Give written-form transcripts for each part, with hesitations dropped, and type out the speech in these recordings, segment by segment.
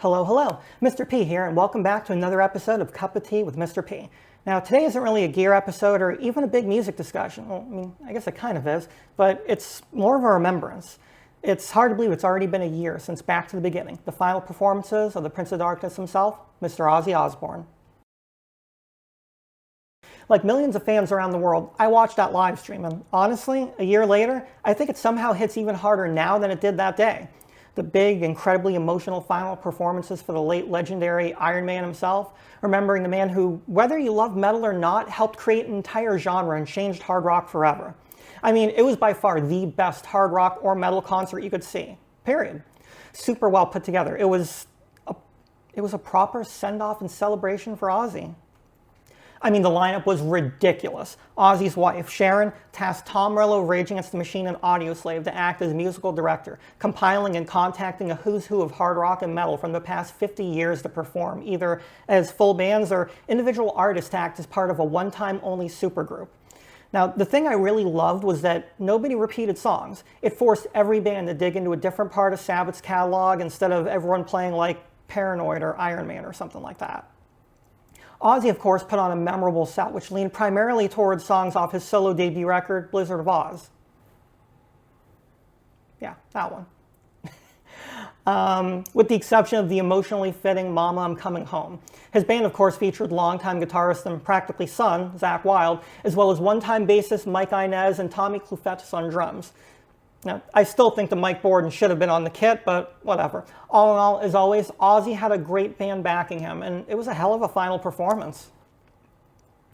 Hello, hello. Mr. P here, and welcome back to another episode of Cup of Tea with Mr. P. Now, today isn't really a gear episode or even a big music discussion. Well, I mean, I guess it kind of is, but it's more of a remembrance. It's hard to believe it's already been a year since Back to the Beginning, the final performances of the Prince of Darkness himself, Mr. Ozzy Osbourne. Like millions of fans around the world, I watched that live stream, and honestly, a year later, I think it somehow hits even harder now than it did that day. The big, incredibly emotional final performances for the late legendary Iron Man himself, remembering the man who, whether you love metal or not, helped create an entire genre and changed hard rock forever. I mean, it was by far the best hard rock or metal concert you could see, period. Super well put together. It was a proper send-off and celebration for Ozzy. I mean, the lineup was ridiculous. Ozzy's wife, Sharon, tasked Tom Morello, Rage Against the Machine, and Audioslave to act as musical director, compiling and contacting a who's who of hard rock and metal from the past 50 years to perform, either as full bands or individual artists to act as part of a one-time only supergroup. Now, the thing I really loved was that nobody repeated songs. It forced every band to dig into a different part of Sabbath's catalog instead of everyone playing like Paranoid or Iron Man or something like that. Ozzy, of course, put on a memorable set, which leaned primarily towards songs off his solo debut record, Blizzard of Oz. Yeah, that one. With the exception of the emotionally fitting Mama, I'm Coming Home. His band, of course, featured longtime guitarist and practically son, Zakk Wylde, as well as one-time bassist Mike Inez and Tommy Clufetos on drums. Now, I still think the Mike Borden should have been on the kit, but whatever. All in all, as always, Ozzy had a great band backing him, and it was a hell of a final performance.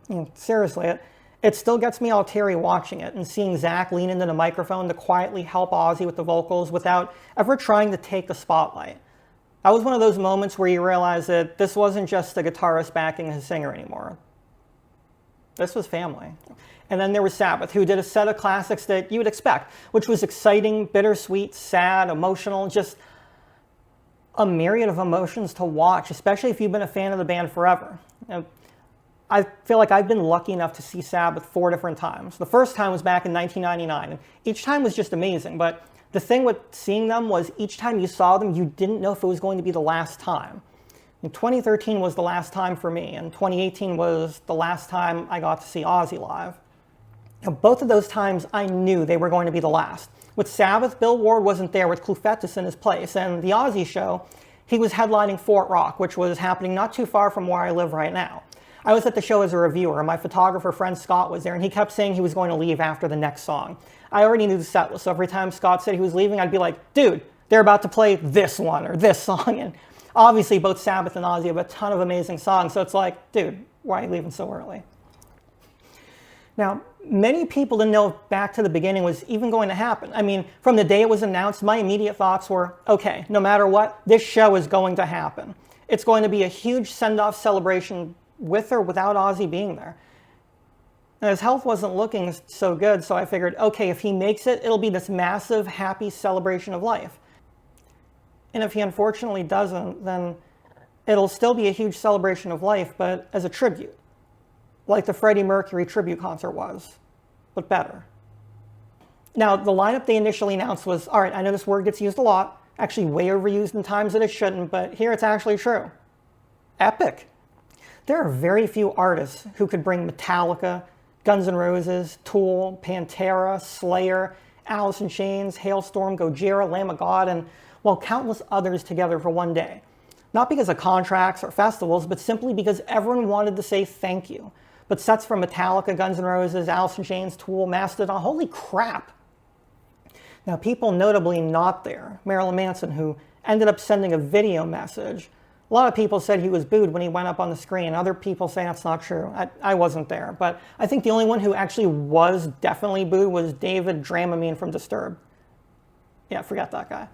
I mean, seriously, it still gets me all teary watching it and seeing Zakk lean into the microphone to quietly help Ozzy with the vocals without ever trying to take the spotlight. That was one of those moments where you realize that this wasn't just a guitarist backing his singer anymore. This was family. And then there was Sabbath, who did a set of classics that you would expect, which was exciting, bittersweet, sad, emotional, just a myriad of emotions to watch, especially if you've been a fan of the band forever. You know, I feel like I've been lucky enough to see Sabbath 4 different times. The first time was back in 1999, and each time was just amazing, but the thing with seeing them was each time you saw them, you didn't know if it was going to be the last time. 2013 was the last time for me, and 2018 was the last time I got to see Ozzy live. Now, both of those times, I knew they were going to be the last. With Sabbath, Bill Ward wasn't there with Clufetos in his place, and the Ozzy show, he was headlining Fort Rock, which was happening not too far from where I live right now. I was at the show as a reviewer, and my photographer friend Scott was there, and he kept saying he was going to leave after the next song. I already knew the set list, so every time Scott said he was leaving, I'd be like, dude, they're about to play this one or this song, and obviously both Sabbath and Ozzy have a ton of amazing songs, so it's like, dude, why are you leaving so early? Now, many people didn't know if Back to the Beginning was even going to happen. I mean, from the day it was announced, my immediate thoughts were, okay, no matter what, this show is going to happen. It's going to be a huge send-off celebration with or without Ozzy being there. And his health wasn't looking so good, so I figured, okay, if he makes it, it'll be this massive, happy celebration of life. And if he unfortunately doesn't, then it'll still be a huge celebration of life, but as a tribute. Like the Freddie Mercury tribute concert was, but better. Now, the lineup they initially announced was, all right, I know this word gets used a lot, actually way overused in times that it shouldn't, but here it's actually true. Epic. There are very few artists who could bring Metallica, Guns N' Roses, Tool, Pantera, Slayer, Alice in Chains, Hailstorm, Gojira, Lamb of God, and, well, countless others together for one day. Not because of contracts or festivals, but simply because everyone wanted to say thank you. But sets from Metallica, Guns N' Roses, Alice in Chains, Tool, Mastodon, holy crap. Now, people notably not there. Marilyn Manson, who ended up sending a video message. A lot of people said he was booed when he went up on the screen. Other people say that's not true. I wasn't there. But I think the only one who actually was definitely booed was David Dramamine from Disturbed. Yeah, forget that guy.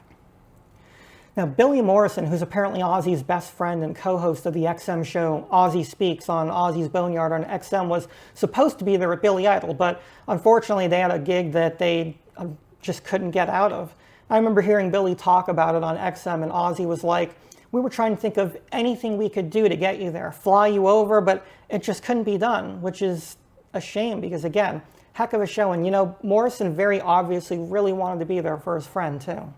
Now, Billy Morrison, who's apparently Ozzy's best friend and co-host of the XM show Ozzy Speaks on Ozzy's Boneyard on XM, was supposed to be there at Billy Idol, but unfortunately they had a gig that they just couldn't get out of. I remember hearing Billy talk about it on XM, and Ozzy was like, we were trying to think of anything we could do to get you there, fly you over, but it just couldn't be done, which is a shame because, again, heck of a show. And, you know, Morrison very obviously really wanted to be there for his friend, too.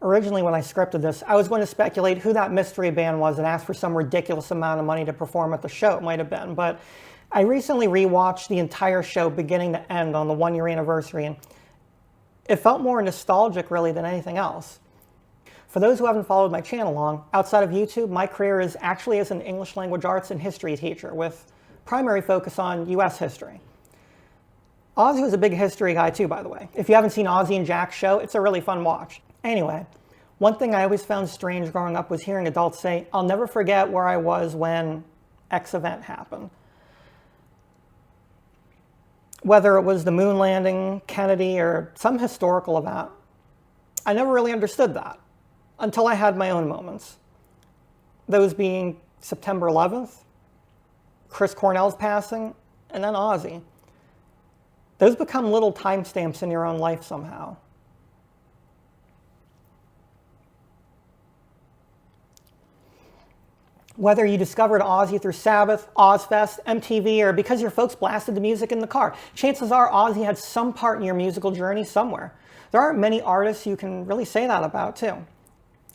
Originally, when I scripted this, I was going to speculate who that mystery band was and ask for some ridiculous amount of money to perform at the show. It might have been, but I recently rewatched the entire show beginning to end on the 1-year anniversary, and it felt more nostalgic, really, than anything else. For those who haven't followed my channel long, outside of YouTube, my career is actually as an English language arts and history teacher with primary focus on US history. Ozzy was a big history guy too, by the way. If you haven't seen Ozzy and Jack's show, it's a really fun watch. Anyway, one thing I always found strange growing up was hearing adults say, "I'll never forget where I was when X event happened." Whether it was the moon landing, Kennedy, or some historical event, I never really understood that until I had my own moments. Those being September 11th, Chris Cornell's passing, and then Ozzy. Those become little timestamps in your own life somehow. Whether you discovered Ozzy through Sabbath, Ozfest, MTV, or because your folks blasted the music in the car, chances are Ozzy had some part in your musical journey somewhere. There aren't many artists you can really say that about, too.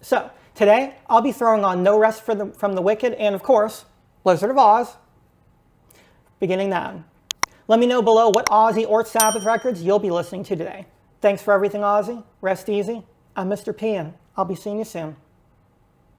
So, today, I'll be throwing on No Rest from the Wicked and, of course, Blizzard of Oz, beginning then. Let me know below what Ozzy or Sabbath records you'll be listening to today. Thanks for everything, Ozzy. Rest easy. I'm Mr. P, and I'll be seeing you soon.